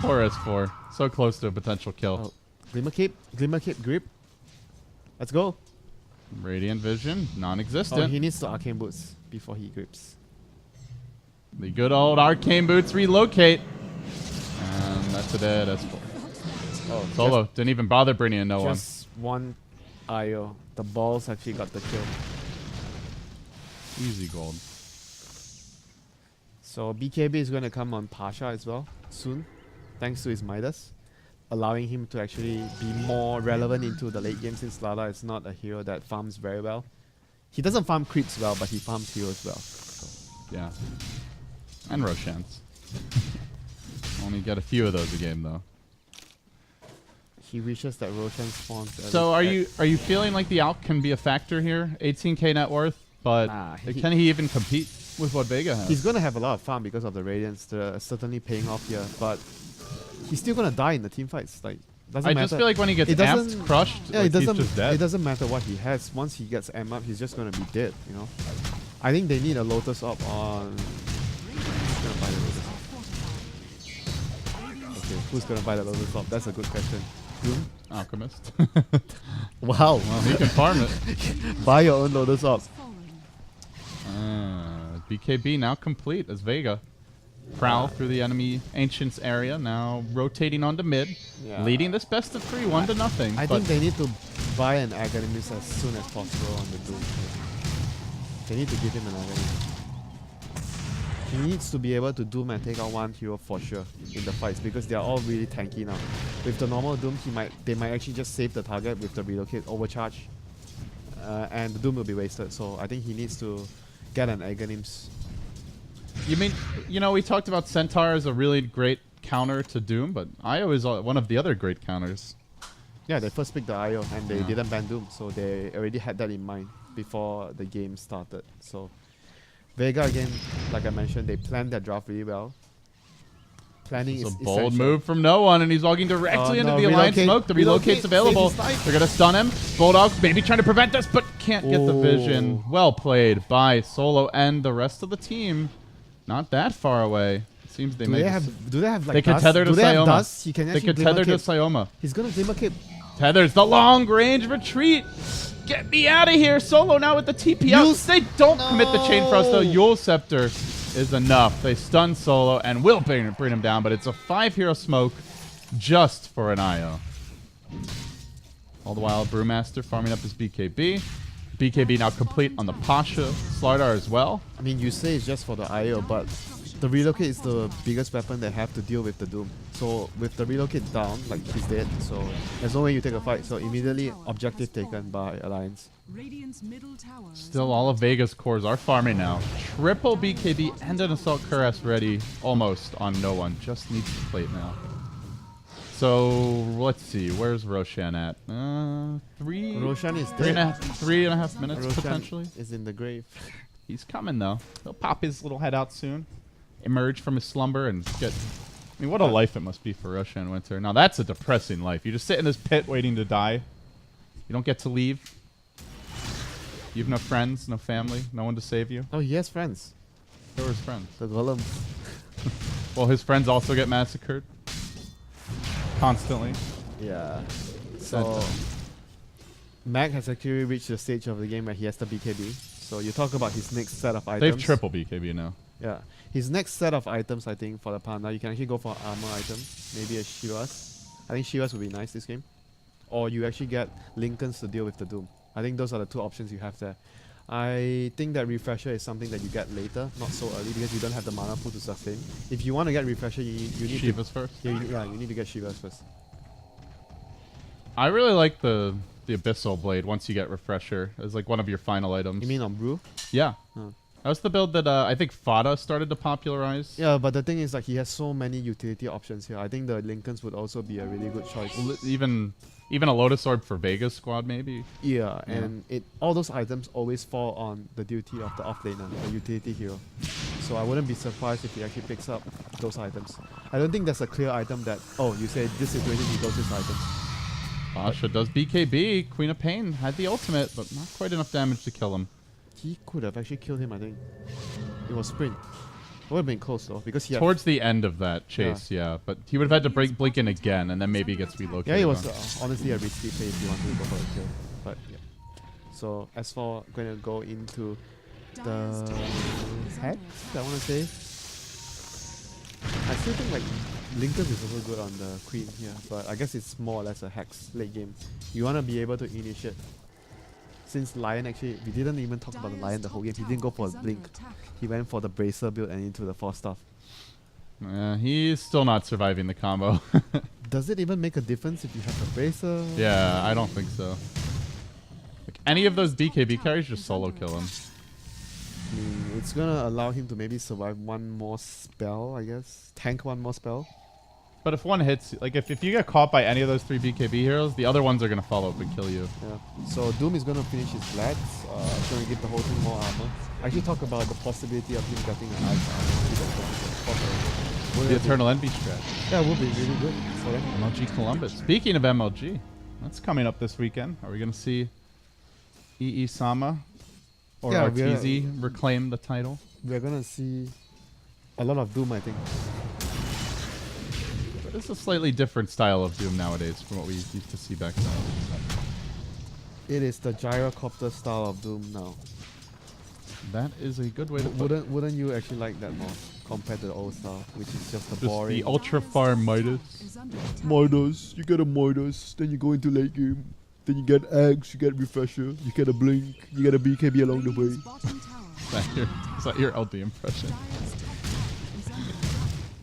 poor S4. So close to a potential kill. Oh. Glimmer Cape grip. Let's go. Radiant Vision, non-existent. Oh, he needs to Arcane Boots before he grips. The good old Arcane Boots relocate. And that's a dead S4. Oh, Solo didn't even bother bringing in no one. Just one IO. The balls actually got the kill. Easy gold. So BKB is going to come on Pasha as well soon, thanks to his Midas, allowing him to actually be more relevant into the late game since Lada is not a hero that farms very well. He doesn't farm creeps well, but he farms heroes well. So. Yeah. And Roshans. Only get a few of those a game though. He wishes that Roshan spawns. So are you feeling like the Alp can be a factor here? 18k net worth, but can he even compete with what Vega has? He's going to have a lot of farm because of the Radiance. They're certainly paying off here, but he's still going to die in the team fights. Like, doesn't matter. I just feel like when he gets amped, crushed, yeah, like he's just dead. It doesn't matter what he has. Once he gets amped up, he's just going to be dead, you know? I think they need a Lotus Orb on... Who's going to buy the Lotus Orb? Okay, who's going to buy the Lotus Orb? That's a good question. Doom? Alchemist. Wow. Well, he can farm it. Buy your own Lotus Orb. BKB now complete as Vega prowl through the enemy Ancients area, now rotating onto mid, leading this best of 3, 1-0. I think they need to buy an Aghanim as soon as possible on the Doom. They need to give him an Aghanim. He needs to be able to Doom and take out one hero for sure in the fights because they are all really tanky now. With the normal Doom, they might actually just save the target with the relocate overcharge, and the Doom will be wasted. So I think he needs to get an Aghanims. You mean, you know, we talked about Centaur as a really great counter to Doom, but Io is one of the other great counters. Yeah, they first picked the IO and they didn't ban Doom, so they already had that in mind before the game started. So Vega again, like I mentioned, they planned their draft really well. Planning is a essential. bold move from no one, and he's walking directly into the Alliance smoke. The relocate's available. They're gonna stun him. Bulldog maybe trying to prevent this, but can't get the vision. Well played by Solo and the rest of the team. Not that far away. It seems they do they have like they could dust? tether to do they have Sayoma. dust? He can They could tether to Sayoma. He's gonna Glimmer Cape. Tethers the long range retreat. Get me out of here. Solo now with the TP out. They don't commit the Chain Frost though. Yule Scepter is enough. They stun Solo and will bring him down, but it's a 5-hero smoke just for an IO. All the while, Brewmaster farming up his BKB. BKB now complete on the Pasha Slardar as well. I mean, you say it's just for the IO, but the relocate is the biggest weapon they have to deal with the Doom. So with the relocate down, like he's dead, so there's no way you take a fight. So immediately objective taken by Alliance. Still, all of Vega's cores are farming now. Triple BKB and an Assault Cuirass ready almost on no one. Just needs to plate now. So let's see, where's Roshan at? Roshan is three dead. Three and a half minutes Roshan potentially. is in the grave. He's coming though. He'll pop his little head out soon, emerge from his slumber, and get. I mean, what a life it must be for Roshan WinteR. Now that's a depressing life. You just sit in this pit waiting to die. You don't get to leave. You have no friends, no family, no one to save you. Oh, he has friends. Who are his friends? The golems. Well, his friends also get massacred. Constantly. Yeah. So Mag has actually reached the stage of the game where he has the BKB. So you talk about his next set of items. They've triple BKB now. Yeah. His next set of items, I think, for the Panda, you can actually go for an armor item. Maybe a Shivas. I think Shivas would be nice this game. Or you actually get Lincolns to deal with the Doom. I think those are the two options you have there. I think that Refresher is something that you get later, not so early, because you don't have the mana pool to sustain. If you want to get Refresher, you need Shivas first? Yeah, you need to get Shivas first. I really like the Abyssal Blade once you get Refresher as like one of your final items. You mean on Brew? Yeah. Oh. That was the build that I think Fada started to popularize. Yeah, but the thing is, like, he has so many utility options here. I think the Lincolns would also be a really good choice. Even a Lotus Orb for Vega Squad, maybe. Yeah, and all those items always fall on the duty of the offlaner, the utility hero. So I wouldn't be surprised if he actually picks up those items. I don't think there's a clear item that, oh, you say this situation he goes this item. Pasha does BKB. Queen of Pain had the ultimate, but not quite enough damage to kill him. He could have actually killed him, I think. It was sprint. It would have been close though, because he had towards the end of that chase, yeah. But he would have had to blink in again, and then maybe he gets relocated. Yeah, it was honestly a risky play if you wanted to go for a kill. But yeah. So as for going to go into the hex, I want to say, I still think like Lincoln is also good on the Queen here, but I guess it's more or less a hex late game. You want to be able to initiate. Since Lion actually, we didn't even talk about the Lion the whole game. He didn't go for a blink. He went for the Bracer build and into the Force Staff. He's still not surviving the combo. Does it even make a difference if you have a Bracer? Yeah, I don't think so. Like any of those BKB carries, just solo kill him. I mean, it's gonna allow him to maybe survive one more spell, I guess. Tank one more spell. But if one hits, like if you get caught by any of those 3 BKB heroes, the other ones are going to follow up and kill you. Yeah. So Doom is going to finish his Blades. It's going to give the whole thing more armor. I actually talk about the possibility of him getting an ice armor. The Eternal Envy strat. Yeah, it would be really good for him. MLG Columbus. Speaking of MLG, that's coming up this weekend. Are we going to see EE Sama or Arteezy reclaim the title? We're going to see a lot of Doom, I think. It's a slightly different style of Doom nowadays from what we used to see back then. It is the gyrocopter style of Doom now. That is a good way to put it. Wouldn't you actually like that more compared to the old style, which is just the boring... the ultra far Midas. Midas, you get a Midas, then you go into late game, then you get Eggs, you get Refresher, you get a Blink, you get a BKB along the way. Is that your LD impression?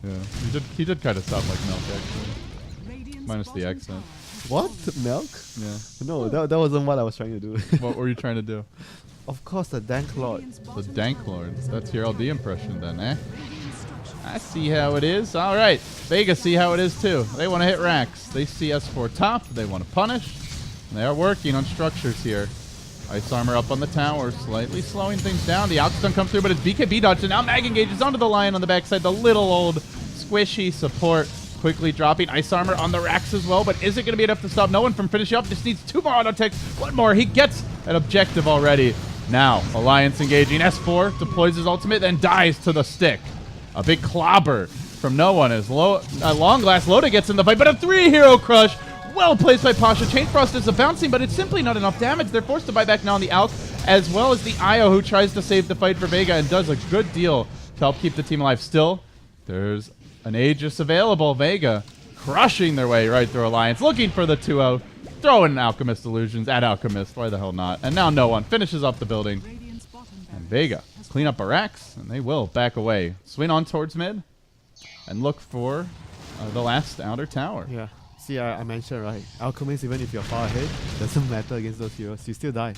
Yeah, he did kind of sound like Milk, actually. Minus the accent. What? Milk? Yeah. No, that wasn't what I was trying to do. What were you trying to do? Of course, the Dank Lord. The Dank Lord. That's your LD impression then, eh? I see how it is. All right. Vega see how it is, too. They want to hit racks. They see S4 top. They want to punish. They are working on structures here. Ice Armor up on the tower, slightly slowing things down. The Alkstone comes through, but it's BKB dodged, and now Mag engages onto the Lion on the backside. The little old squishy support quickly dropping. Ice Armor on the racks as well, but is it going to be enough to stop no one from finishing up? Just needs 2 more auto techs. 1 more. He gets an objective already. Now, Alliance engaging. S4 deploys his ultimate, then dies to the stick. A big clobber from no one as Long Last Loda gets in the fight, but a 3-hero crush. Well placed by Pasha. Chain Frost is a bouncing, but it's simply not enough damage. They're forced to buy back now on the Alk, as well as the Io, who tries to save the fight for Vega and does a good deal to help keep the team alive. Still, there's an Aegis available. Vega crushing their way right through Alliance, looking for the 2-0. Throwing Alchemist Illusions at Alchemist. Why the hell not? And now no one finishes off the building. And Vega clean up barracks, and they will back away. Swing on towards mid and look for the last outer tower. Yeah. See, I mentioned, right? Alchemist, even if you're far ahead, doesn't matter against those heroes. You still die.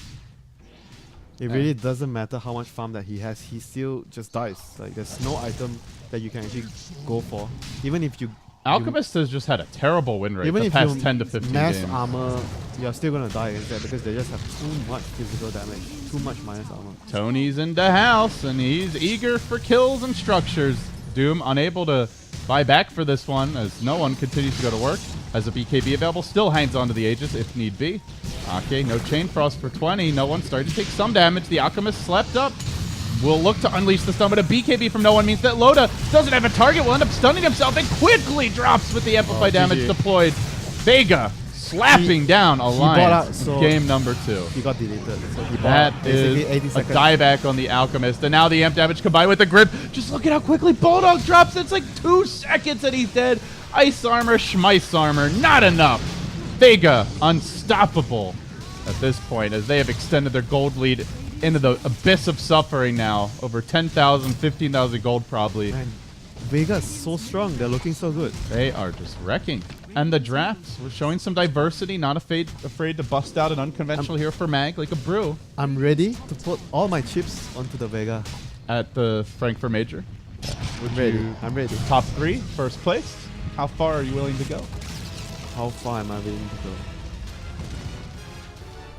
It really doesn't matter how much farm that he has. He still just dies. Like, there's no item that you can actually go for. Even if you... Alchemist has just had a terrible win rate even the if past you 10 to 15 mass games. armor, you're still going to die against that because they just have too much physical damage. Too much minus armor. Tony's in the house, and he's eager for kills and structures. Doom unable to buy back for this one as no one continues to go to work. Has a BKB available, still hangs on to the Aegis if need be. Okay, no Chain Frost for 20. No one starting to take some damage. The Alchemist slept up. Will look to unleash the stun, but a BKB from no one means that Loda doesn't have a target. Will end up stunning himself and quickly drops with the amplified damage GG. deployed. Vega slapping down Alliance. Game number 2. He got deleted. So he That basically is 80 a seconds. dieback on the Alchemist. And now the amp damage combined with the grip. Just look at how quickly Bulldog drops. It's like 2 seconds and he's dead. Ice armor, Schmeiss armor, not enough. Vega unstoppable at this point as they have extended their gold lead into the abyss of suffering now. Over 10,000, 15,000 gold probably. Man, Vega's so strong. They're looking so good. They are just wrecking. And the drafts, we're showing some diversity, not afraid to bust out an unconventional hero for Mag like a Brew I'm ready to put all my chips onto the Vega. at the Frankfurt Major. I'm ready. I'm ready. Top 3, first place. How far are you willing to go? How far am I willing to go?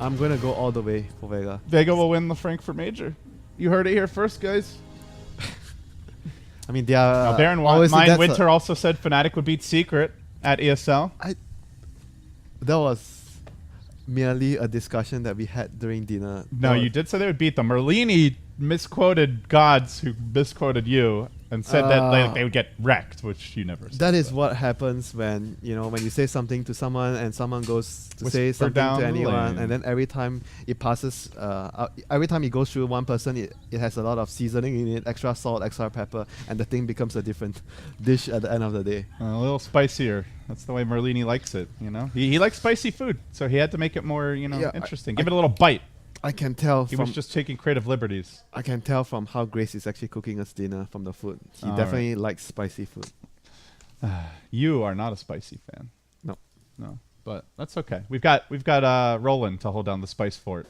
I'm gonna go all the way for Vega. Vega will win the Frankfurt Major. You heard it here first, guys. I mean, they are. Now, bear in obviously mind, that's WinteR also said Fnatic would beat Secret at ESL. that was merely a discussion that we had during dinner. No, you did say they would beat them. Merlini misquoted gods who misquoted you and said that they would get wrecked, which you never said. That is what happens when when you say something to someone and someone goes to say Whisper something down to the anyone, lane. and then every time it passes, every time it goes through one person, it has a lot of seasoning in it, extra salt, extra pepper, and the thing becomes a different dish at the end of the day. A little spicier. That's the way Merlini likes it, He likes spicy food, so he had to make it more, Yeah, interesting. Give it a little bite. I can tell He from was just taking creative liberties. I can tell from how Grace is actually cooking us dinner from the food. He All definitely likes spicy food. You are not a spicy fan. No. But that's okay. We've got Roland to hold down the spice fort.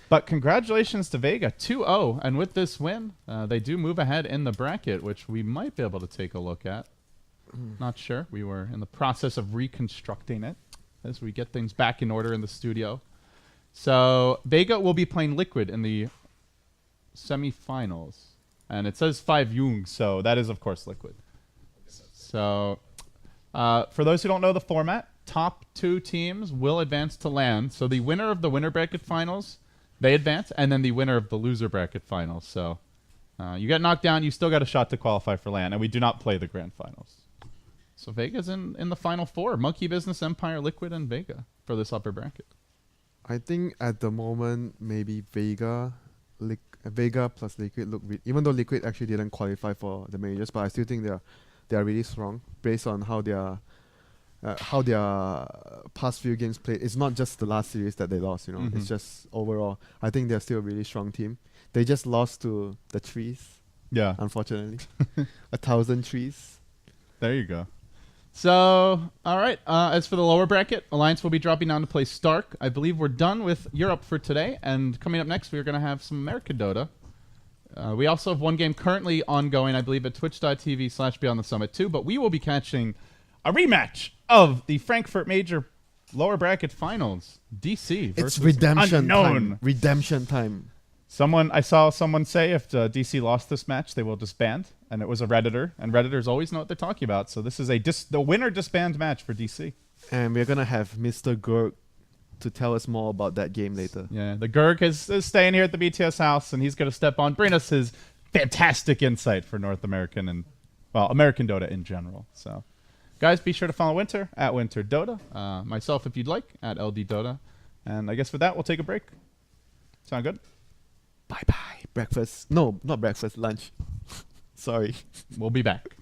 But congratulations to Vega, 2-0, and with this win, they do move ahead in the bracket, which we might be able to take a look at. Not sure. We were in the process of reconstructing it as we get things back in order in the studio. So Vega will be playing Liquid in the semifinals, and it says 5 Jung, so that is of course Liquid. So for those who don't know the format, top 2 teams will advance to LAN. So the winner of the winner bracket finals, they advance, and then the winner of the loser bracket finals. So you get knocked down, you still got a shot to qualify for LAN, and we do not play the grand finals. So Vega's in the final 4: Monkey Business, Empire, Liquid, and Vega for this upper bracket. I think at the moment maybe Vega plus Liquid look even though Liquid actually didn't qualify for the majors, but I still think they are really strong based on how their past few games played. It's not just the last series that they lost, It's just overall. I think they're still a really strong team. They just lost to the trees. Yeah. Unfortunately. 1,000 trees. There you go. So, all right. As for the lower bracket, Alliance will be dropping down to play Stark. I believe we're done with Europe for today. And coming up next, we're going to have some American Dota. We also have one game currently ongoing, I believe, at twitch.tv/Beyond the Summit 2. But we will be catching a rematch of the Frankfurt Major lower bracket finals. DC versus It's redemption Unknown. time. Redemption time. I saw someone say if DC lost this match, they will disband, and it was a Redditor, and Redditors always know what they're talking about. So this is the winner disband match for DC. And we're gonna have Mr. Gurk to tell us more about that game later. Yeah, the Gurk is staying here at the BTS house, and he's going to step on, bring us his fantastic insight for North American and, American Dota in general. So, guys, be sure to follow WinteR at WinteR Dota. Myself, if you'd like, at LD Dota. And I guess with that, we'll take a break. Sound good? Bye-bye. Breakfast. No, not breakfast. Lunch. Sorry. We'll be back.